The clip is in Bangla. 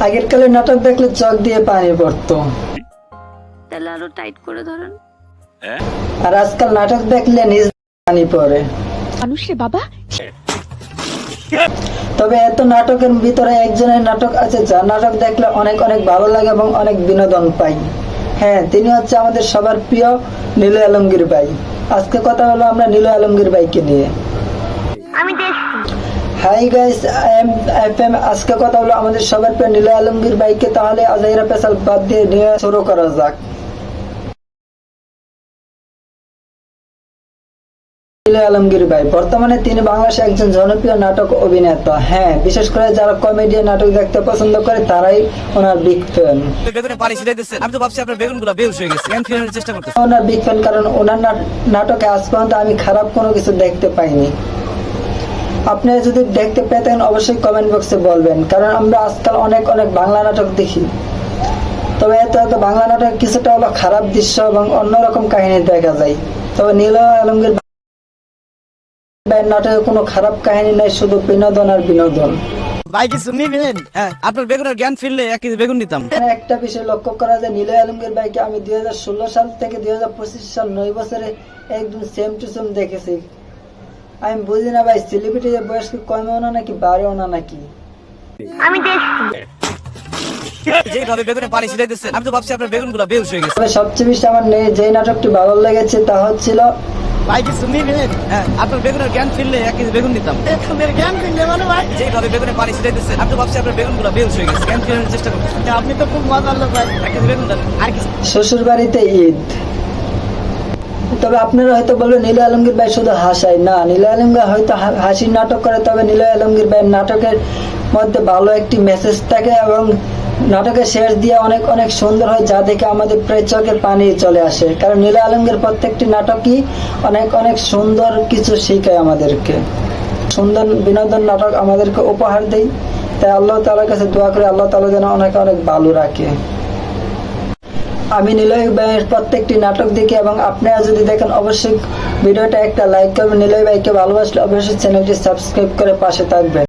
আগের কালে নাটক দেখলে চোখ দিয়ে পানি পড়তো, তাহলে আরো টাইট করে ধরেন। আর আজকাল নাটক দেখলে নিজ পানি পড়ে। মানুষে বাবা। তবে এত নাটকের ভিতরে একজনের নাটক আছে যার নাটক দেখলে অনেক অনেক ভালো লাগে এবং অনেক বিনোদন পাই। হ্যাঁ, তিনি হচ্ছে আমাদের সবার প্রিয় নীলু আলমগীর ভাই। আজকে কথা হলো আমরা নীলু আলমগীর ভাইকে নিয়ে। Hi guys, I am FM। আজকে কথা হলো আমাদের সবার প্রিয় নীলু আলমগীর ভাইকে। তাহলে আজাইরা পেশাল বাদ দিয়ে নিয়ে শুরু করা যাক। নীলু আলমগীর ভাই বর্তমানে তিনি বাংলাদেশের একজন জনপ্রিয় নাটক অভিনেতা। হ্যাঁ, বিশেষ করে যারা কমেডিয়ান নাটক দেখতে পছন্দ করে তারাই ওনার বিগ ফ্যান। আমি তো ভাবছি আপনার বেগুনগুলো বেহুশ হয়ে গেছে, জ্ঞান ফেরানোর চেষ্টা করতেছি। ওনার বিগ ফ্যান, কারণ ওনার নাটকে আজ পর্যন্ত আমি খারাপ কোনো কিছু দেখতে পাইনি। আপনারা যদি দেখতে পেতেন অবশ্যই কমেন্ট বক্সে বলবেন, কারণ আমরা আজকাল অনেক অনেক বাংলা নাটক দেখি। তবে এত বাংলা নাটক কিছুটা হলো খারাপ দৃশ্য এবং অন্যরকম কাহিনী দেখা যায়। তবে নীলু আলমগীর নাটকে কোনো খারাপ কাহিনী নাই, শুধু বিনোদন আর বিনোদন। ভাই কিছু নিবেন? হ্যাঁ, আপনার বেগুনের জ্ঞান ফিরলে 1 কেজি বেগুন নিতাম। একটা বিষয় লক্ষ্য করা যায়, নীলু আলমগীর ভাইকে আমি 2016 সাল থেকে 2025 সাল 9 বছরে একদম সেম টু সেম দেখেছি। আমি বুঝি না ভাই, সেলিব্রিটিদের বয়স কি কমেও না নাকি বাড়েও না নাকি? আমি দেখছি যেভাবে বেগুনে পানি ছিটাইতেছে, আমি তো ভাবছি আপনার বেগুনগুলো বেহুশ হয়ে গেছে। তবে সবচেয়ে বেশি আমার যে নাটকটি ভালো লেগেছে তা হচ্ছিল ভাই কিছু নিবেন? হ্যাঁ, আপনার বেগুনের জ্ঞান ফিরলে 1 কেজি বেগুন নিতাম। জ্ঞান ফিরলে মানে ভাই যেভাবে বেগুনে পানি ছিটাইতেছে, আমি তো ভাবছি আপনার বেগুনগুলো বেহুশ হয়ে গেছে, জ্ঞান ফেরানোর চেষ্টা করতেছি। আপনি তো খুব মজার লোক ভাই। 1 কেজি বেগুন দেন। আর কিছু শ্বশুর বাড়িতে ঈদ। তবে আপনারা হয়তো বলবেন নীলু আলমগীর ভাই শুধু হাসায় না, নীলু আলমগীর হয়তো হাসির নাটক করে, তবে নীলু আলমগীর ভাই নাটকের মধ্যে ভালো একটি মেসেজ থাকে এবং নাটকের শেষ দিয়ে অনেক অনেক সুন্দর হয়, যা দেখে আমাদের প্রায় চোখের পানি চলে আসে। কারণ নীলু আলমগীর প্রত্যেকটি নাটকই অনেক অনেক সুন্দর কিছু শেখায় আমাদেরকে, সুন্দর বিনোদন নাটক আমাদেরকে উপহার দেয়। তাই আল্লাহ তাআলার কাছে দোয়া করে আল্লাহ তাআলা যেন অনেক অনেক ভালো রাখে। আমি নীলু ভাইয়ের প্রত্যেকটি নাটক দেখি এবং আপনারা যদি দেখেন অবশ্যই ভিডিওটা একটা লাইক করবেন। নীলু ভাইকে ভালোবাসলে অবশ্যই চ্যানেলটি সাবস্ক্রাইব করে পাশে থাকবেন।